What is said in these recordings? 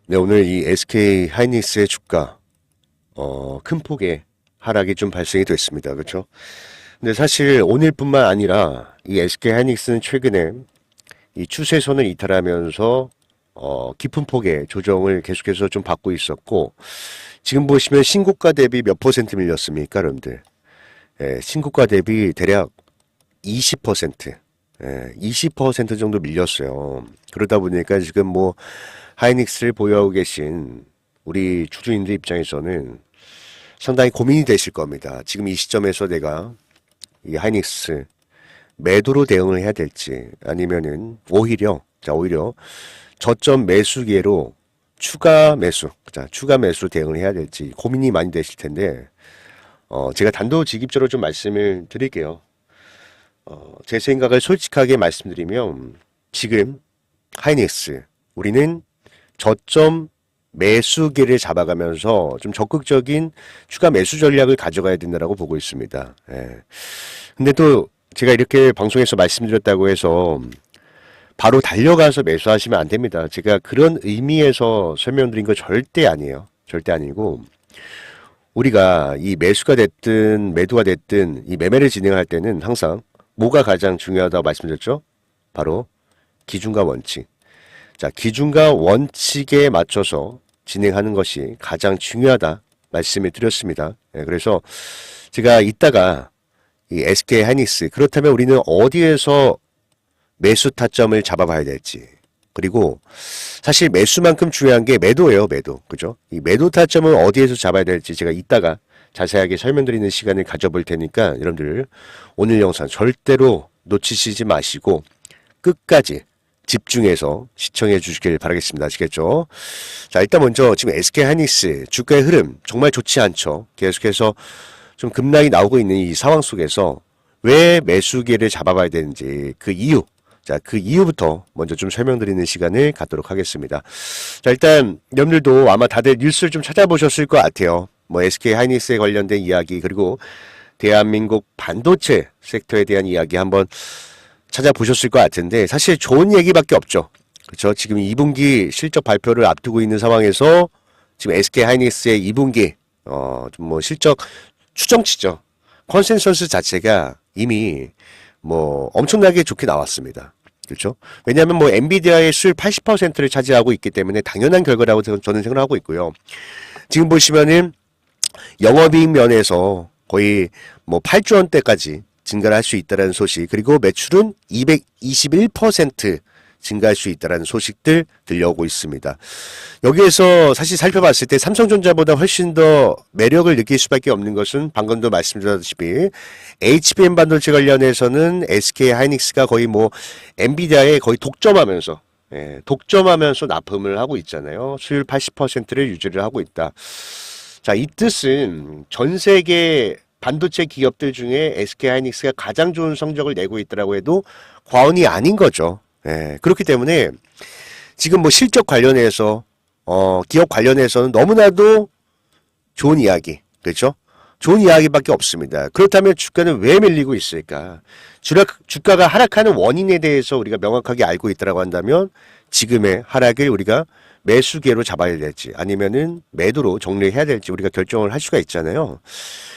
네, 오늘 이 SK 하이닉스의 주가, 큰 폭의 하락이 좀 발생이 됐습니다. 그렇죠? 근데 사실 오늘뿐만 아니라 이 SK 하이닉스는 최근에 이 추세선을 이탈하면서 깊은 폭의 조정을 계속해서 좀 받고 있었고, 지금 보시면 신고가 대비 몇 퍼센트 밀렸습니까, 여러분들? 예, 신고가 대비 대략 20%, 20% 정도 밀렸어요. 그러다 보니까 지금 뭐 하이닉스를 보유하고 계신 우리 주주님들 입장에서는 상당히 고민이 되실 겁니다. 지금 이 시점에서 내가 이 하이닉스 매도로 대응을 해야 될지 아니면은 오히려 저점 매수 기회로 추가 매수 대응을 해야 될지 고민이 많이 되실 텐데, 제가 단도직입적으로 좀 말씀을 드릴게요. 제 생각을 솔직하게 말씀드리면 지금 하이닉스 우리는 저점 매수기를 잡아가면서 좀 적극적인 추가 매수 전략을 가져가야 된다고 보고 있습니다. 예. 근데 또 제가 이렇게 방송에서 말씀드렸다고 해서 바로 달려가서 매수하시면 안 됩니다. 제가 그런 의미에서 설명드린 거 절대 아니에요. 절대 아니고, 우리가 이 매수가 됐든 매도가 됐든 이 매매를 진행할 때는 항상 뭐가 가장 중요하다고 말씀드렸죠? 바로 기준과 원칙. 자, 기준과 원칙에 맞춰서 진행하는 것이 가장 중요하다 말씀을 드렸습니다. 예, 그래서 제가 이따가 이 SK 하이닉스, 그렇다면 우리는 어디에서 매수 타점을 잡아봐야 될지, 그리고 사실 매수만큼 중요한 게 매도예요, 매도. 그죠? 이 매도 타점을 어디에서 잡아야 될지 제가 이따가 자세하게 설명드리는 시간을 가져볼 테니까 여러분들 오늘 영상 절대로 놓치시지 마시고 끝까지 집중해서 시청해 주시길 바라겠습니다. 아시겠죠? 자, 일단 먼저 지금 SK 하이닉스 주가의 흐름 정말 좋지 않죠. 계속해서 좀 급락이 나오고 있는 이 상황 속에서 왜 매수기를 잡아봐야 되는지 그 이유, 자, 그 이유부터 먼저 좀 설명드리는 시간을 갖도록 하겠습니다. 자, 일단 여러분들도 아마 다들 뉴스를 좀 찾아보셨을 것 같아요. 뭐 SK 하이닉스에 관련된 이야기, 그리고 대한민국 반도체 섹터에 대한 이야기 한번 찾아보셨을 것 같은데, 사실 좋은 얘기밖에 없죠. 그렇죠? 지금 2분기 실적 발표를 앞두고 있는 상황에서 지금 SK 하이닉스의 2분기 좀 뭐 실적 추정치죠. 컨센서스 자체가 이미 뭐 엄청나게 좋게 나왔습니다. 그렇죠? 왜냐하면 뭐 엔비디아의 수율 80%를 차지하고 있기 때문에 당연한 결과라고 저는 생각하고 있고요. 지금 보시면은 영업이익 면에서 거의 뭐 8조 원대까지 증가를 할 수 있다는 소식, 그리고 매출은 221% 증가할 수 있다는 소식들 들려오고 있습니다. 여기에서 사실 살펴봤을 때 삼성전자보다 훨씬 더 매력을 느낄 수밖에 없는 것은 방금도 말씀드렸다시피 HBM 반도체 관련해서는 SK 하이닉스가 거의 뭐 엔비디아에 거의 독점하면서 납품을 하고 있잖아요. 수율 80%를 유지를 하고 있다. 자, 이 뜻은 전 세계 반도체 기업들 중에 SK 하이닉스가 가장 좋은 성적을 내고 있다고 해도 과언이 아닌 거죠. 예, 그렇기 때문에 지금 뭐 실적 관련해서 기업 관련해서는 너무나도 좋은 이야기, 그렇죠? 좋은 이야기밖에 없습니다. 그렇다면 주가는 왜 밀리고 있을까? 주가가 하락하는 원인에 대해서 우리가 명확하게 알고 있다고 한다면 지금의 하락을 우리가 매수기로 잡아야 될지 아니면은 매도로 정리해야 될지 우리가 결정을 할 수가 있잖아요.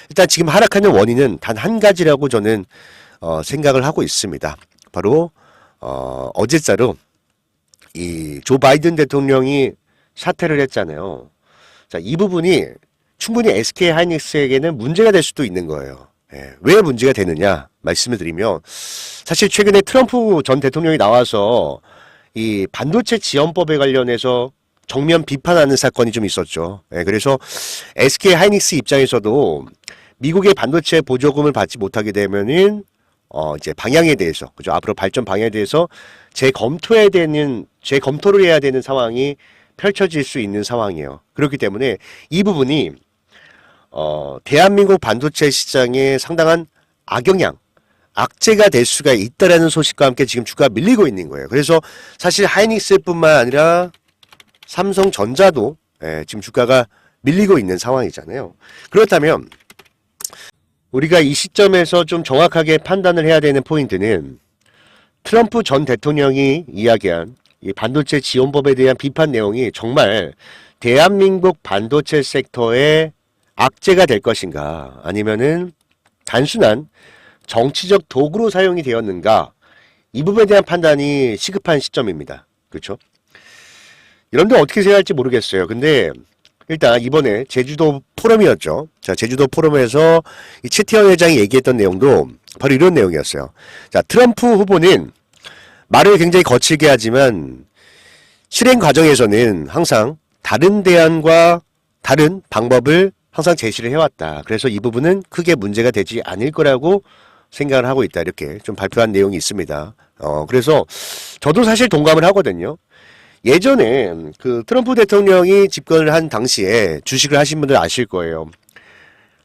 일단 지금 하락하는 원인은 단 한 가지라고 저는 생각을 하고 있습니다. 바로 어제자로 이 조 바이든 대통령이 사퇴를 했잖아요. 자, 이 부분이 충분히 SK 하이닉스에게는 문제가 될 수도 있는 거예요. 예, 왜 문제가 되느냐 말씀을 드리면, 사실 최근에 트럼프 전 대통령이 나와서 이 반도체 지원법에 관련해서 정면 비판하는 사건이 좀 있었죠. 예, 그래서 SK 하이닉스 입장에서도 미국의 반도체 보조금을 받지 못하게 되면은 이제 방향에 대해서, 그죠? 앞으로 발전 방향에 대해서 재검토를 해야 되는 상황이 펼쳐질 수 있는 상황이에요. 그렇기 때문에 이 부분이 대한민국 반도체 시장에 상당한 악재가 될 수가 있다라는 소식과 함께 지금 주가가 밀리고 있는 거예요. 그래서 사실 하이닉스뿐만 아니라 삼성전자도 지금 주가가 밀리고 있는 상황이잖아요. 그렇다면 우리가 이 시점에서 좀 정확하게 판단을 해야 되는 포인트는 트럼프 전 대통령이 이야기한 이 반도체 지원법에 대한 비판 내용이 정말 대한민국 반도체 섹터의 악재가 될 것인가, 아니면은 단순한 정치적 도구로 사용이 되었는가, 이 부분에 대한 판단이 시급한 시점입니다. 그렇죠? 이런데 어떻게 생각할지 모르겠어요. 근데 일단 이번에 제주도 포럼이었죠. 자, 제주도 포럼에서 이 최태원 회장이 얘기했던 내용도 바로 이런 내용이었어요. 자, 트럼프 후보는 말을 굉장히 거칠게 하지만 실행 과정에서는 항상 다른 대안과 다른 방법을 항상 제시를 해왔다. 그래서 이 부분은 크게 문제가 되지 않을 거라고 생각을 하고 있다. 이렇게 좀 발표한 내용이 있습니다. 그래서 저도 사실 동감을 하거든요. 예전에 그 트럼프 대통령이 집권을 한 당시에 주식을 하신 분들 아실 거예요.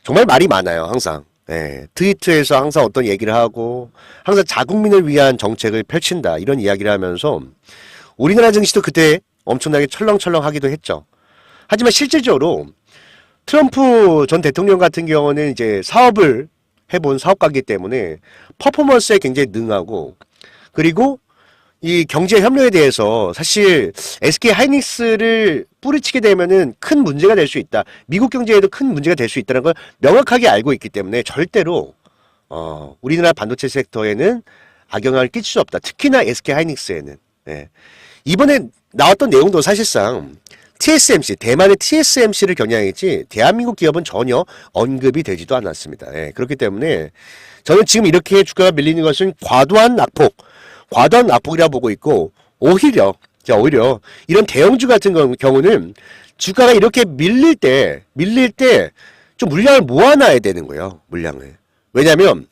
정말 말이 많아요, 항상. 예, 트위터에서 항상 어떤 얘기를 하고 항상 자국민을 위한 정책을 펼친다, 이런 이야기를 하면서 우리나라 증시도 그때 엄청나게 철렁철렁하기도 했죠. 하지만 실질적으로 트럼프 전 대통령 같은 경우는 이제 사업을 해본 사업가이기 때문에 퍼포먼스에 굉장히 능하고, 그리고 이 경제 협력에 대해서 사실 SK 하이닉스를 뿌리치게 되면은 큰 문제가 될 수 있다, 미국 경제에도 큰 문제가 될 수 있다는 걸 명확하게 알고 있기 때문에 절대로 우리나라 반도체 섹터에는 악영향을 끼칠 수 없다. 특히나 SK 하이닉스에는. 예. 이번에 나왔던 내용도 사실상 TSMC, 대만의 TSMC를 겨냥했지 대한민국 기업은 전혀 언급이 되지도 않았습니다. 예. 그렇기 때문에 저는 지금 이렇게 주가가 밀리는 것은 과도한 낙폭이라 보고 있고, 오히려 이런 대형주 같은 경우는 주가가 이렇게 밀릴 때 좀 물량을 모아놔야 되는 거예요. 물량을. 왜냐면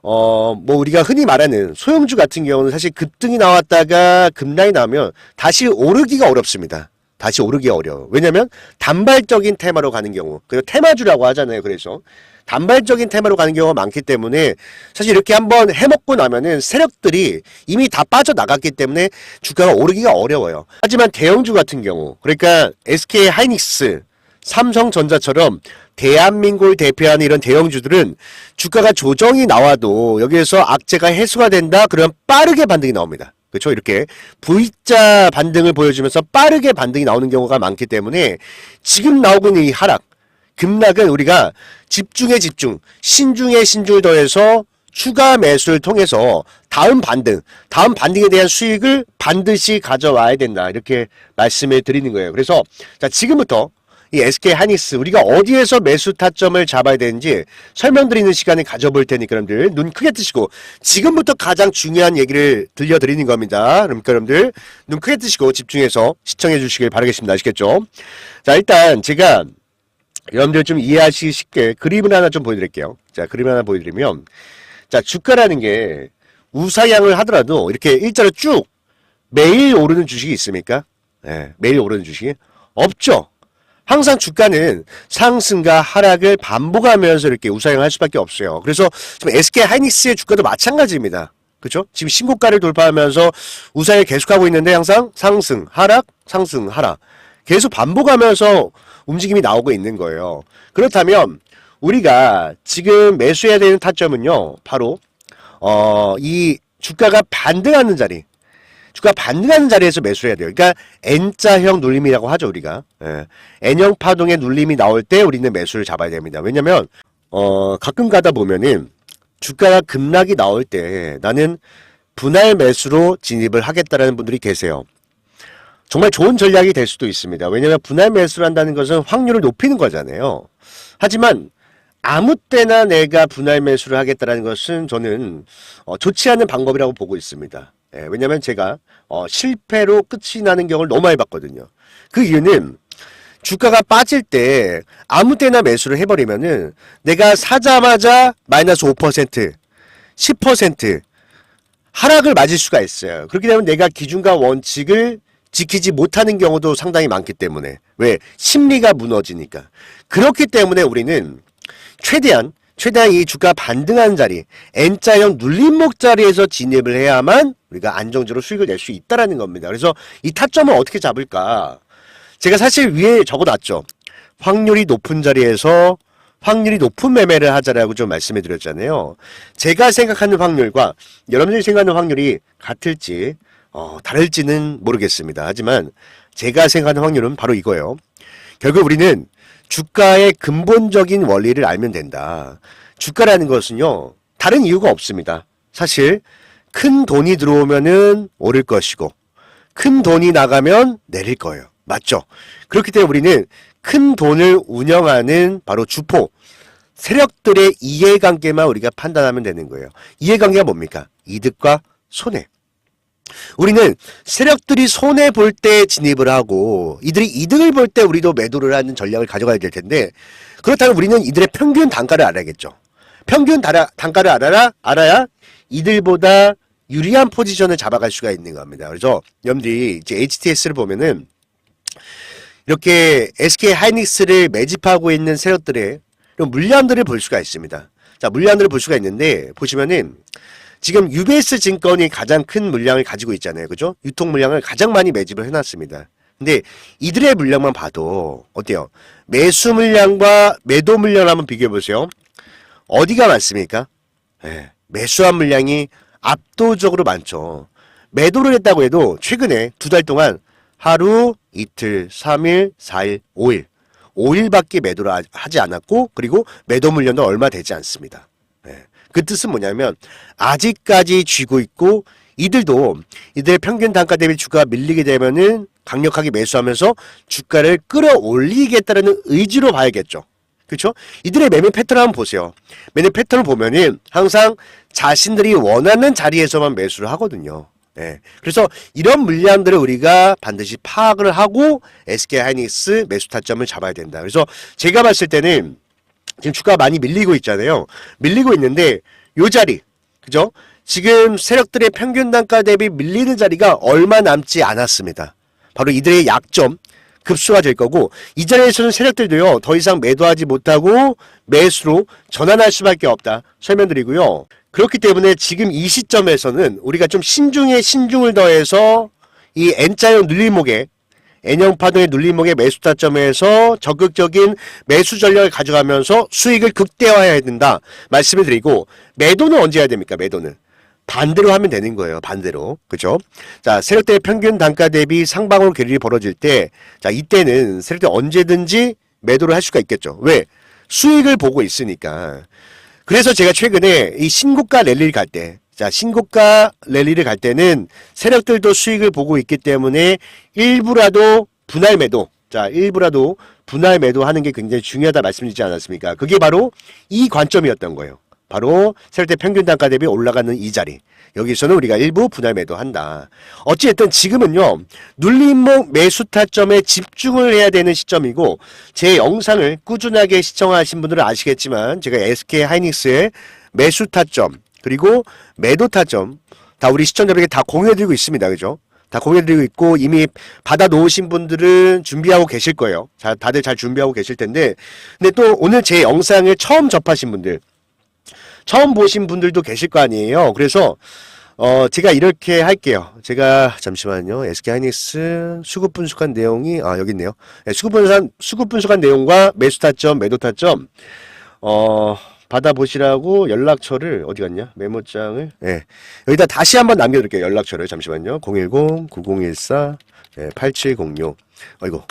뭐 우리가 흔히 말하는 소형주 같은 경우는 사실 급등이 나왔다가 급락이 나면 다시 오르기가 어렵습니다. 다시 오르기가 어려워. 왜냐면 단발적인 테마로 가는 경우, 그리고 테마주라고 하잖아요. 그래서 단발적인 테마로 가는 경우가 많기 때문에 사실 이렇게 한번 해먹고 나면은 세력들이 이미 다 빠져나갔기 때문에 주가가 오르기가 어려워요. 하지만 대형주 같은 경우, 그러니까 SK 하이닉스, 삼성전자처럼 대한민국을 대표하는 이런 대형주들은 주가가 조정이 나와도 여기에서 악재가 해소가 된다, 그러면 빠르게 반등이 나옵니다. 그렇죠? 이렇게 V자 반등을 보여주면서 빠르게 반등이 나오는 경우가 많기 때문에 지금 나오고 있는 이 하락, 급락은 우리가 집중에 집중, 신중에 신중을 더해서 추가 매수를 통해서 다음 반등에 대한 수익을 반드시 가져와야 된다, 이렇게 말씀을 드리는 거예요. 그래서 자, 지금부터 이 SK 하이닉스 우리가 어디에서 매수 타점을 잡아야 되는지 설명드리는 시간을 가져볼 테니까 여러분들 눈 크게 뜨시고, 지금부터 가장 중요한 얘기를 들려드리는 겁니다. 그러니까 여러분들 눈 크게 뜨시고 집중해서 시청해 주시길 바라겠습니다. 아시겠죠? 자, 일단 제가 여러분들 좀 이해하시기 쉽게 그림을 하나 좀 보여드릴게요. 자, 그림을 하나 보여드리면, 자, 주가라는 게 우상향을 하더라도 이렇게 일자로 쭉 매일 오르는 주식이 있습니까? 네, 매일 오르는 주식이 없죠. 항상 주가는 상승과 하락을 반복하면서 이렇게 우상향할 수밖에 없어요. 그래서 지금 SK 하이닉스의 주가도 마찬가지입니다. 그렇죠? 지금 신고가를 돌파하면서 우상을 계속하고 있는데 항상 상승, 하락, 상승, 하락 계속 반복하면서 움직임이 나오고 있는 거예요. 그렇다면 우리가 지금 매수해야 되는 타점은요, 바로 이 주가가 반등하는 자리에서 매수해야 돼요. 그러니까 N자형 눌림이라고 하죠, 우리가. 예. N형 파동의 눌림이 나올 때 우리는 매수를 잡아야 됩니다. 왜냐면 가끔 가다 보면은 주가가 급락이 나올 때 나는 분할 매수로 진입을 하겠다라는 분들이 계세요. 정말 좋은 전략이 될 수도 있습니다. 왜냐면 분할 매수를 한다는 것은 확률을 높이는 거잖아요. 하지만 아무 때나 내가 분할 매수를 하겠다는 것은 저는 좋지 않은 방법이라고 보고 있습니다. 예, 왜냐면 제가 실패로 끝이 나는 경우를 너무 많이 봤거든요. 그 이유는 주가가 빠질 때 아무 때나 매수를 해버리면은 내가 사자마자 마이너스 5%, 10% 하락을 맞을 수가 있어요. 그렇게 되면 내가 기준과 원칙을 지키지 못하는 경우도 상당히 많기 때문에, 왜? 심리가 무너지니까. 그렇기 때문에 우리는 최대한 이 주가 반등하는 자리, N자형 눌림목 자리에서 진입을 해야만 우리가 안정적으로 수익을 낼 수 있다라는 겁니다. 그래서 이 타점을 어떻게 잡을까? 제가 사실 위에 적어놨죠. 확률이 높은 자리에서 확률이 높은 매매를 하자라고 좀 말씀해 드렸잖아요. 제가 생각하는 확률과 여러분들이 생각하는 확률이 같을지 다를지는 모르겠습니다. 하지만 제가 생각하는 확률은 바로 이거예요. 결국 우리는 주가의 근본적인 원리를 알면 된다. 주가라는 것은요, 다른 이유가 없습니다. 사실 큰 돈이 들어오면은 오를 것이고 큰 돈이 나가면 내릴 거예요. 맞죠? 그렇기 때문에 우리는 큰 돈을 운영하는 바로 주포, 세력들의 이해관계만 우리가 판단하면 되는 거예요. 이해관계가 뭡니까? 이득과 손해. 우리는 세력들이 손해 볼 때 진입을 하고 이들이 이득을 볼 때 우리도 매도를 하는 전략을 가져가야 될 텐데, 그렇다면 우리는 이들의 평균 단가를 알아야겠죠. 평균 단가를 알아야 이들보다 유리한 포지션을 잡아갈 수가 있는 겁니다. 그래서 여러분들이 이제 HTS를 보면은 이렇게 SK 하이닉스를 매집하고 있는 세력들의 물량들을 볼 수가 있습니다. 자, 물량들을 볼 수가 있는데 보시면은 지금 UBS 증권이 가장 큰 물량을 가지고 있잖아요. 그죠? 유통 물량을 가장 많이 매집을 해놨습니다. 근데 이들의 물량만 봐도 어때요? 매수 물량과 매도 물량을 한번 비교해 보세요. 어디가 많습니까? 네, 매수한 물량이 압도적으로 많죠. 매도를 했다고 해도 최근에 2달 동안 하루, 이틀, 3일, 4일, 5일 5일밖에 매도를 하지 않았고, 그리고 매도 물량도 얼마 되지 않습니다. 네. 그 뜻은 뭐냐면 아직까지 쥐고 있고, 이들도 이들의 평균 단가 대비 주가가 밀리게 되면은 강력하게 매수하면서 주가를 끌어올리겠다는 의지로 봐야겠죠. 그렇죠? 이들의 매매 패턴을 한번 보세요. 매매 패턴을 보면은 항상 자신들이 원하는 자리에서만 매수를 하거든요. 예. 그래서 이런 물량들을 우리가 반드시 파악을 하고 SK 하이닉스 매수 타점을 잡아야 된다. 그래서 제가 봤을 때는 지금 주가가 많이 밀리고 있잖아요. 밀리고 있는데 요 자리, 그죠? 지금 세력들의 평균 단가 대비 밀리는 자리가 얼마 남지 않았습니다. 바로 이들의 약점, 급소가 될 거고, 이 자리에서는 세력들도요 더 이상 매도하지 못하고 매수로 전환할 수밖에 없다 설명드리고요. 그렇기 때문에 지금 이 시점에서는 우리가 좀 신중에 신중을 더해서 이 N자형 눌림목에, N형 파동의 눌림목의 매수 타점에서 적극적인 매수 전략을 가져가면서 수익을 극대화해야 된다 말씀을 드리고, 매도는 언제 해야 됩니까? 매도는 반대로 하면 되는 거예요. 반대로. 그죠? 자, 세력들의 평균 단가 대비 상방으로 괴리가 벌어질 때, 자, 이때는 세력들 언제든지 매도를 할 수가 있겠죠. 왜? 수익을 보고 있으니까. 그래서 제가 최근에 이 신고가 랠리를 갈 때, 자, 신고가 랠리를 갈 때는 세력들도 수익을 보고 있기 때문에 일부라도 분할 매도, 자, 일부라도 분할 매도 하는 게 굉장히 중요하다 말씀드리지 않았습니까? 그게 바로 이 관점이었던 거예요. 바로 세력대 평균 단가 대비 올라가는 이 자리, 여기서는 우리가 일부 분할 매도한다. 어찌됐든 지금은요 눌림목 매수 타점에 집중을 해야 되는 시점이고, 제 영상을 꾸준하게 시청하신 분들은 아시겠지만 제가 SK 하이닉스의 매수 타점 그리고 매도 타점 다 우리 시청자분에게 다 공유해드리고 있습니다. 그죠? 다 공유해드리고 있고, 이미 받아 놓으신 분들은 준비하고 계실 거예요. 자, 다들 잘 준비하고 계실 텐데, 근데 또 오늘 제 영상을 처음 접하신 분들, 처음 보신 분들도 계실 거 아니에요. 그래서 제가 이렇게 할게요. 제가 잠시만요. SK 하이닉스 수급 분석한 내용이 여기 있네요. 네, 수급 분석한 내용과 매수 타점, 매도 타점 받아보시라고 연락처를 어디 갔냐? 메모장을 여기다 다시 한번 남겨둘게요. 연락처를 잠시만요. 010-9014-8706 아이고,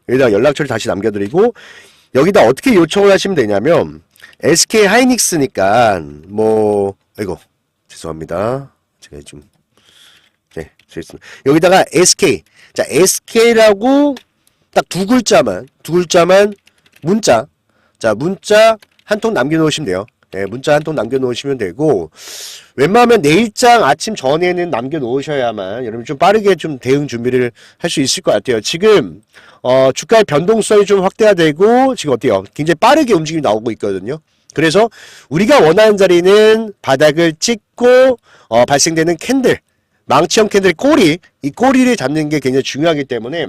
여기다 연락처를 다시 남겨드리고, 여기다 어떻게 요청을 하시면 되냐면 SK 하이닉스니까 아이고 죄송합니다. 제가 좀 여기다가 SK, 자, SK라고 딱 두 글자만 문자, 자, 문자 한 통 남겨놓으시면 돼요. 문자 한 통 남겨놓으시면 되고, 웬만하면 내일장 아침 전에는 남겨놓으셔야만 여러분 좀 빠르게 좀 대응 준비를 할 수 있을 것 같아요. 지금 주가의 변동성이 좀 확대가 되고, 지금 어때요? 굉장히 빠르게 움직임이 나오고 있거든요. 그래서 우리가 원하는 자리는 바닥을 찍고 발생되는 캔들, 망치형 캔들의 꼬리, 이 꼬리를 잡는 게 굉장히 중요하기 때문에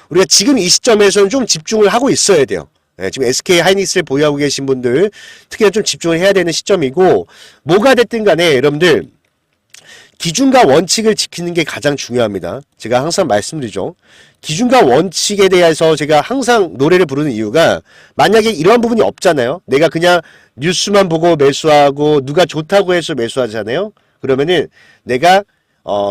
우리가 지금 이 시점에서는 좀 집중을 하고 있어야 돼요. 지금 SK 하이닉스를 보유하고 계신 분들 특히나 좀 집중을 해야 되는 시점이고, 뭐가 됐든 간에 여러분들 기준과 원칙을 지키는 게 가장 중요합니다. 제가 항상 말씀드리죠. 기준과 원칙에 대해서 제가 항상 노래를 부르는 이유가, 만약에 이러한 부분이 없잖아요. 내가 그냥 뉴스만 보고 매수하고 누가 좋다고 해서 매수하잖아요. 그러면은 내가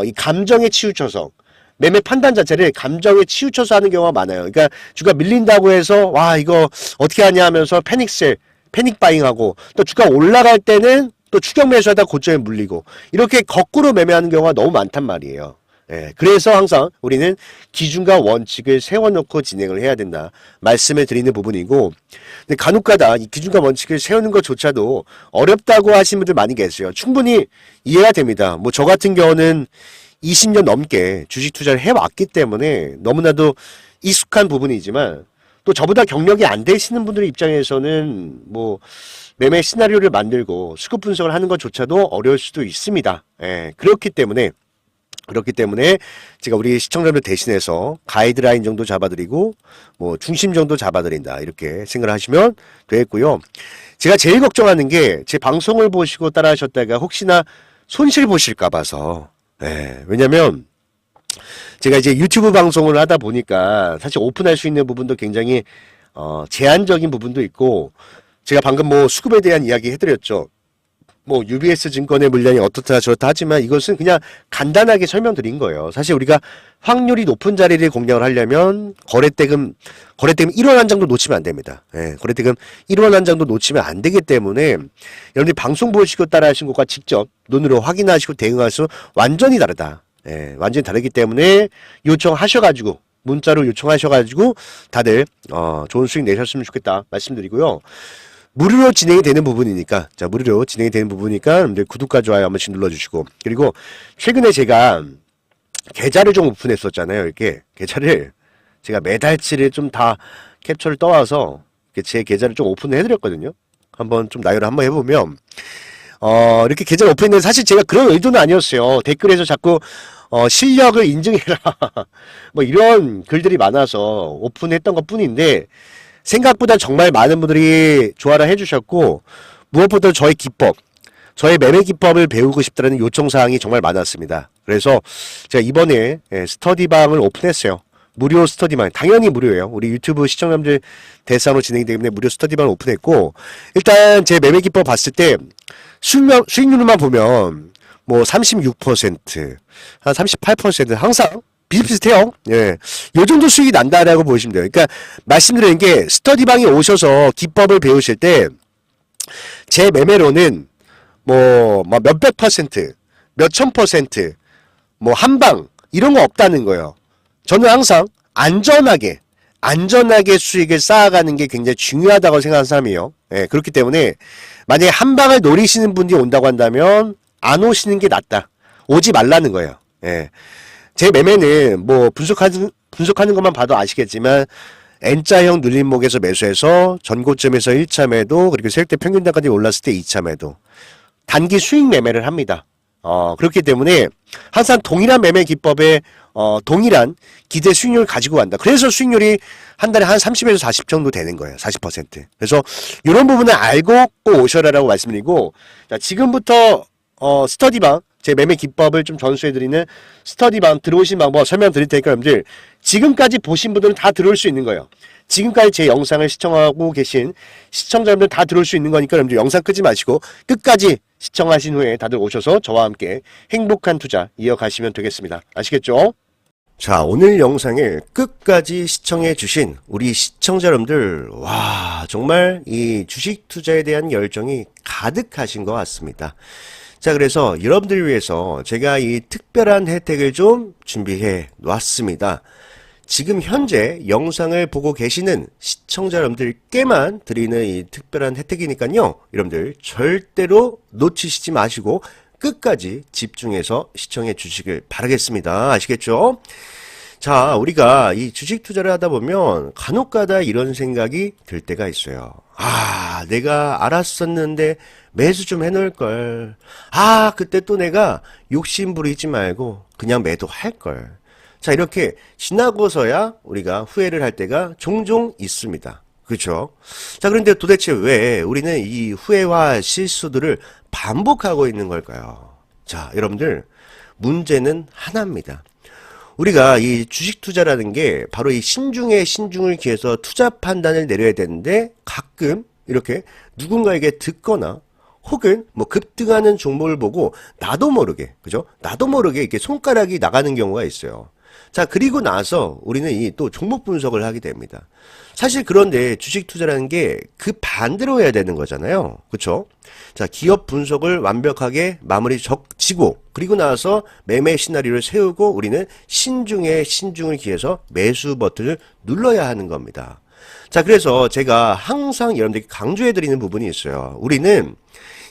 이 감정에 치우쳐서 매매 판단 자체를 감정에 치우쳐서 하는 경우가 많아요. 그러니까 주가 밀린다고 해서 와 이거 어떻게 하냐 하면서 패닉셀, 패닉 바잉하고 또 주가 올라갈 때는 또 추격 매수하다 고점에 물리고 이렇게 거꾸로 매매하는 경우가 너무 많단 말이에요. 예, 그래서 항상 우리는 기준과 원칙을 세워놓고 진행을 해야 된다 말씀을 드리는 부분이고, 근데 간혹가다 이 기준과 원칙을 세우는 것조차도 어렵다고 하시는 분들 많이 계세요. 충분히 이해가 됩니다. 뭐 저 같은 경우는 20년 넘게 주식 투자를 해왔기 때문에 너무나도 익숙한 부분이지만, 또 저보다 경력이 안 되시는 분들 입장에서는 뭐 매매 시나리오를 만들고 수급 분석을 하는 것조차도 어려울 수도 있습니다. 예, 그렇기 때문에 제가 우리 시청자들 대신해서 가이드라인 정도 잡아드리고 뭐 중심 정도 잡아드린다 이렇게 생각을 하시면 되겠고요. 제가 제일 걱정하는 게 제 방송을 보시고 따라하셨다가 혹시나 손실 보실까 봐서. 예, 왜냐면 제가 이제 유튜브 방송을 하다 보니까 사실 오픈할 수 있는 부분도 굉장히 제한적인 부분도 있고, 제가 방금 뭐 수급에 대한 이야기 해드렸죠. 뭐 UBS 증권의 물량이 어떻다 저렇다 하지만 이것은 그냥 간단하게 설명드린 거예요. 사실 우리가 확률이 높은 자리를 공략을 하려면 거래대금 1원 한 장도 놓치면 안 됩니다. 예, 거래대금 1원 한 장도 놓치면 안 되기 때문에 여러분들이 방송 보시고 따라 하신 것과 직접 눈으로 확인하시고 대응하시면 완전히 다르다. 예, 완전히 다르기 때문에 요청하셔가지고 문자로 요청하셔가지고 다들 좋은 수익 내셨으면 좋겠다 말씀드리고요. 무료로 진행이 되는 부분이니까, 자, 무료로 진행이 되는 부분이니까 여러분들 구독과 좋아요 한 번씩 눌러주시고, 그리고 최근에 제가 계좌를 좀 오픈했었잖아요. 이렇게 계좌를 제가 매달치를 좀 다 캡처를 떠와서 제 계좌를 좀 오픈을 해드렸거든요. 한번 좀 나열을 한번 해보면 이렇게 계좌를 오픈했는데 사실 제가 그런 의도는 아니었어요. 댓글에서 자꾸 실력을 인증해라 뭐 이런 글들이 많아서 오픈했던 것 뿐인데, 생각보다 정말 많은 분들이 좋아라 해주셨고, 무엇보다 저의 기법, 저의 매매 기법을 배우고 싶다는 요청사항이 정말 많았습니다. 그래서 제가 이번에 스터디방을 오픈했어요. 무료 스터디방, 당연히 무료예요. 우리 유튜브 시청자분들 대상으로 진행이 되기 때문에 무료 스터디방을 오픈했고, 일단 제 매매 기법 봤을 때 수익률만 보면 뭐 36%, 한 38% 항상 비슷비슷해요. 예. 요 정도 수익이 난다라고 보시면 돼요. 그러니까 말씀드리는 게, 스터디방에 오셔서 기법을 배우실 때 제 매매로는 뭐 몇백 퍼센트, 몇천 퍼센트, 뭐 한방 이런 거 없다는 거예요. 저는 항상 안전하게 수익을 쌓아가는 게 굉장히 중요하다고 생각하는 사람이에요. 예. 그렇기 때문에 만약에 한방을 노리시는 분이 온다고 한다면 안 오시는 게 낫다. 오지 말라는 거예요. 예. 제 매매는 뭐 분석하는 것만 봐도 아시겠지만, N자형 눌림목에서 매수해서 전고점에서 1차 매도, 그리고 세력대 평균단까지 올랐을 때 2차 매도, 단기 수익 매매를 합니다. 그렇기 때문에 항상 동일한 매매 기법에 동일한 기대 수익률을 가지고 간다. 그래서 수익률이 한 달에 한 30에서 40 정도 되는 거예요. 40%. 그래서 이런 부분을 알고 꼭 오셔라라고 말씀드리고, 자, 지금부터 스터디방, 제 매매 기법을 좀 전수해드리는 스터디방 들어오신 방법 설명드릴 테니까 여러분들 지금까지 보신 분들은 다 들어올 수 있는 거예요. 지금까지 제 영상을 시청하고 계신 시청자분들 다 들어올 수 있는 거니까 여러분들 영상 끄지 마시고 끝까지 시청하신 후에 다들 오셔서 저와 함께 행복한 투자 이어가시면 되겠습니다. 아시겠죠? 자, 오늘 영상을 끝까지 시청해 주신 우리 시청자 여러분들, 와, 정말 이 주식 투자에 대한 열정이 가득하신 것 같습니다. 자, 그래서 여러분들을 위해서 제가 이 특별한 혜택을 좀 준비해 놨습니다. 지금 현재 영상을 보고 계시는 시청자 여러분들께만 드리는 이 특별한 혜택이니까요. 여러분들 절대로 놓치시지 마시고 끝까지 집중해서 시청해 주시길 바라겠습니다. 아시겠죠? 자, 우리가 이 주식 투자를 하다 보면 간혹가다 이런 생각이 들 때가 있어요. 아, 내가 알았었는데 매수 좀 해놓을 걸. 아, 그때 또 내가 욕심 부리지 말고 그냥 매도할 걸. 자, 이렇게 지나고서야 우리가 후회를 할 때가 종종 있습니다. 그렇죠? 자, 그런데 도대체 왜 우리는 이 후회와 실수들을 반복하고 있는 걸까요? 자, 여러분들, 문제는 하나입니다. 우리가 이 주식 투자라는 게 바로 이 신중에 신중을 기해서 투자 판단을 내려야 되는데, 가끔 이렇게 누군가에게 듣거나 혹은 뭐 급등하는 종목을 보고 나도 모르게, 그죠? 나도 모르게 이렇게 손가락이 나가는 경우가 있어요. 자, 그리고 나서 우리는 이 또 종목 분석을 하게 됩니다. 사실 그런데 주식 투자라는 게 그 반대로 해야 되는 거잖아요. 그쵸? 자, 기업 분석을 완벽하게 마무리 지고, 그리고 나서 매매 시나리오를 세우고 우리는 신중에 신중을 기해서 매수 버튼을 눌러야 하는 겁니다. 자, 그래서 제가 항상 여러분들께 강조해드리는 부분이 있어요. 우리는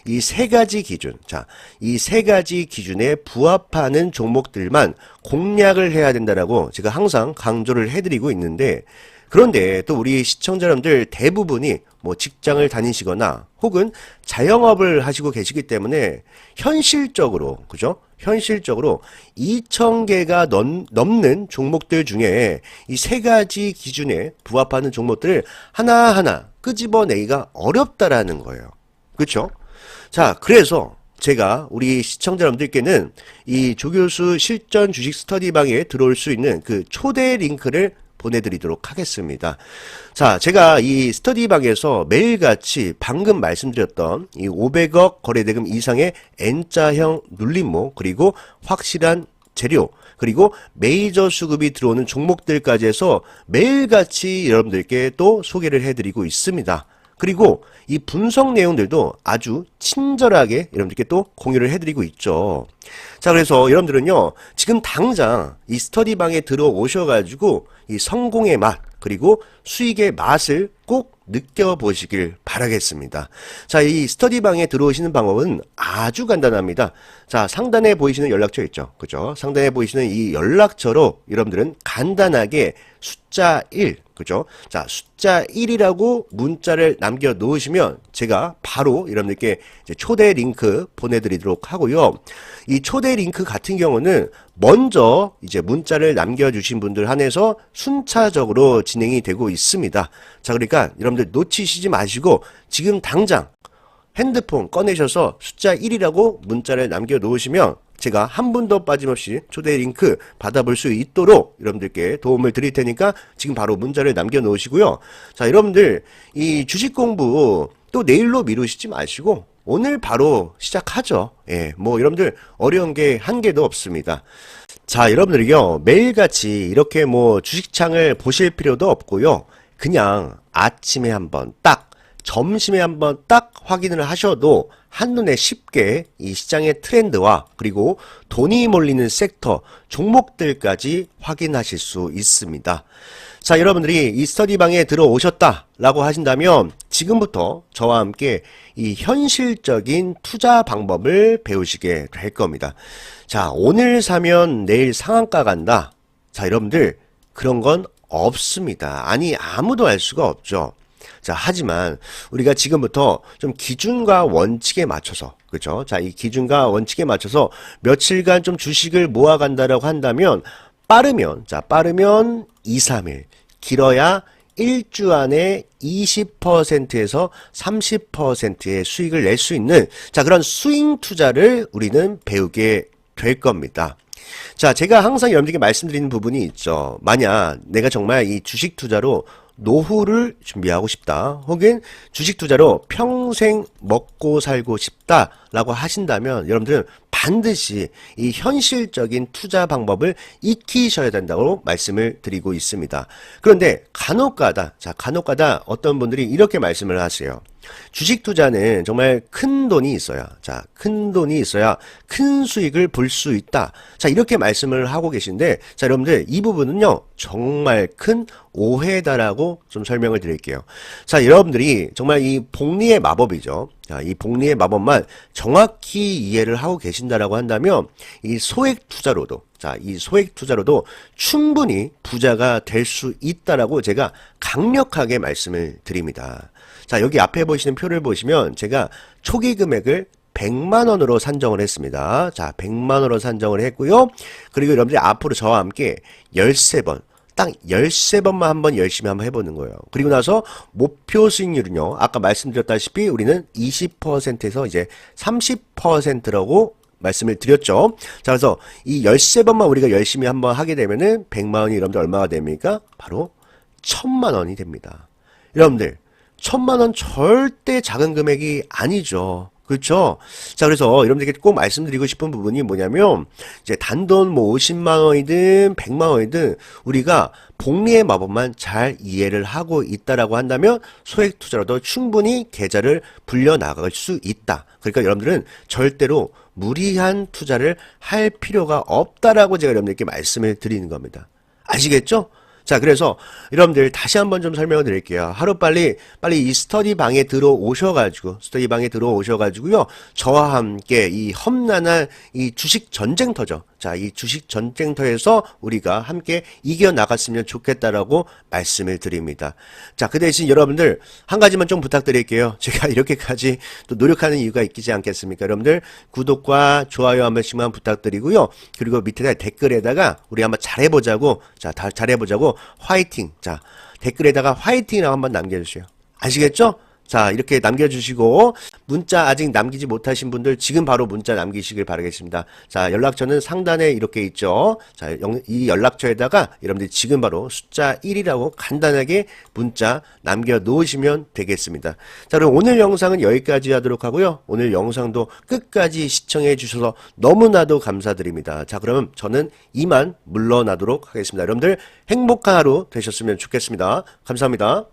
이 세 가지 기준, 자, 이 세 가지 기준에 부합하는 종목들만 공략을 해야 된다라고 제가 항상 강조를 해드리고 있는데, 그런데 또 우리 시청자 여러분들 대부분이 뭐 직장을 다니시거나 혹은 자영업을 하시고 계시기 때문에 현실적으로, 그죠? 현실적으로 2,000개가 넘는 종목들 중에 이 세 가지 기준에 부합하는 종목들을 하나하나 끄집어내기가 어렵다라는 거예요. 그렇죠? 자, 그래서 제가 우리 시청자 여러분들께는 이 조교수 실전 주식 스터디방에 들어올 수 있는 그 초대 링크를 보내드리도록 하겠습니다. 자, 제가 이 스터디방에서 매일같이 방금 말씀드렸던 이 500억 거래대금 이상의 N자형 눌림목, 그리고 확실한 재료, 그리고 메이저 수급이 들어오는 종목들까지 해서 매일같이 여러분들께 또 소개를 해드리고 있습니다. 그리고 이 분석 내용들도 아주 친절하게 여러분들께 또 공유를 해드리고 있죠. 자, 그래서 여러분들은요, 지금 당장 이 스터디방에 들어오셔가지고 이 성공의 맛, 그리고 수익의 맛을 꼭 느껴보시길 바라겠습니다. 자, 이 스터디방에 들어오시는 방법은 아주 간단합니다. 자, 상단에 보이시는 연락처 있죠? 그죠? 상단에 보이시는 이 연락처로 여러분들은 간단하게 숫자 1, 그죠? 자, 숫자 1이라고 문자를 남겨 놓으시면 제가 바로 여러분들께 이제 초대 링크 보내드리도록 하고요. 이 초대 링크 같은 경우는 먼저 이제 문자를 남겨주신 분들 한해서 순차적으로 진행이 되고 있습니다. 자, 그러니까 여러분들 놓치시지 마시고 지금 당장 핸드폰 꺼내셔서 숫자 1이라고 문자를 남겨 놓으시면 제가 한 분도 빠짐없이 초대 링크 받아볼 수 있도록 여러분들께 도움을 드릴 테니까 지금 바로 문자를 남겨 놓으시고요. 자, 여러분들 이 주식 공부 또 내일로 미루시지 마시고 오늘 바로 시작하죠. 예, 뭐 여러분들 어려운 게 한 개도 없습니다. 자, 여러분들이요, 매일같이 이렇게 뭐 주식창을 보실 필요도 없고요. 그냥 아침에 한번 딱, 점심에 한번 딱 확인을 하셔도 한눈에 쉽게 이 시장의 트렌드와 그리고 돈이 몰리는 섹터, 종목들까지 확인하실 수 있습니다. 자, 여러분들이 이 스터디방에 들어오셨다라고 하신다면 지금부터 저와 함께 이 현실적인 투자 방법을 배우시게 될 겁니다. 자, 오늘 사면 내일 상한가 간다. 자, 여러분들 그런 건 없습니다. 아니, 아무도 알 수가 없죠. 자, 하지만 우리가 지금부터 좀 기준과 원칙에 맞춰서, 그죠? 자, 이 기준과 원칙에 맞춰서 며칠간 좀 주식을 모아간다라고 한다면 빠르면 2, 3일, 길어야 1주 안에 20%에서 30%의 수익을 낼 수 있는, 자, 그런 스윙 투자를 우리는 배우게 될 겁니다. 자, 제가 항상 여러분들께 말씀드리는 부분이 있죠. 만약 내가 정말 이 주식 투자로 노후를 준비하고 싶다, 혹은 주식 투자로 평생 먹고 살고 싶다라고 하신다면 여러분들은 반드시 이 현실적인 투자 방법을 익히셔야 된다고 말씀을 드리고 있습니다. 그런데 간혹가다 어떤 분들이 이렇게 말씀을 하세요. 주식 투자는 정말 큰 돈이 있어야, 자, 큰 돈이 있어야 큰 수익을 볼 수 있다. 자, 이렇게 말씀을 하고 계신데, 자, 여러분들 이 부분은요, 정말 큰 오해다라고 좀 설명을 드릴게요. 자, 여러분들이 정말 이 복리의 마법이죠. 자, 이 복리의 마법만 정확히 이해를 하고 계신다라고 한다면 이 소액 투자로도, 자, 이 소액 투자로도 충분히 부자가 될 수 있다라고 제가 강력하게 말씀을 드립니다. 자, 여기 앞에 보시는 표를 보시면 제가 초기 금액을 100만원으로 산정을 했습니다. 자, 100만원으로 산정을 했고요. 그리고 여러분들이 앞으로 저와 함께 13번, 딱 13번만 한번 열심히 한번 해보는 거예요. 그리고 나서 목표 수익률은요, 아까 말씀드렸다시피 우리는 20%에서 이제 30%라고 말씀을 드렸죠. 자, 그래서 이 13번만 우리가 열심히 한번 하게 되면은 100만원이 여러분들 얼마가 됩니까? 바로 1000만원이 됩니다. 여러분들 1000만원 절대 작은 금액이 아니죠. 그렇죠? 자, 그래서 여러분들께 꼭 말씀드리고 싶은 부분이 뭐냐면, 이제 단돈 뭐 50만 원이든 100만 원이든 우리가 복리의 마법만 잘 이해를 하고 있다라고 한다면 소액 투자로도 충분히 계좌를 불려 나갈 수 있다. 그러니까 여러분들은 절대로 무리한 투자를 할 필요가 없다라고 제가 여러분들께 말씀을 드리는 겁니다. 아시겠죠? 자, 그래서 여러분들 다시 한번 좀 설명을 드릴게요. 하루빨리 이 스터디 방에 들어오셔가지고요. 저와 함께 이 험난한 이 주식 전쟁터죠. 자, 이 주식 전쟁터에서 우리가 함께 이겨나갔으면 좋겠다라고 말씀을 드립니다. 자, 그 대신 여러분들 한 가지만 좀 부탁드릴게요. 제가 이렇게까지 또 노력하는 이유가 있지 않겠습니까? 여러분들 구독과 좋아요 한 번씩만 부탁드리고요. 그리고 밑에 댓글에다가 우리 한번 잘해보자고, 자, 다 잘해보자고 화이팅. 자, 댓글에다가 화이팅이라고 한번 남겨주세요. 아시겠죠? 자, 이렇게 남겨주시고 문자 아직 남기지 못하신 분들 지금 바로 문자 남기시길 바라겠습니다. 자, 연락처는 상단에 이렇게 있죠. 자, 이 연락처에다가 여러분들이 지금 바로 숫자 1이라고 간단하게 문자 남겨놓으시면 되겠습니다. 자, 그럼 오늘 영상은 여기까지 하도록 하고요. 오늘 영상도 끝까지 시청해 주셔서 너무나도 감사드립니다. 자, 그러면 저는 이만 물러나도록 하겠습니다. 여러분들 행복한 하루 되셨으면 좋겠습니다. 감사합니다.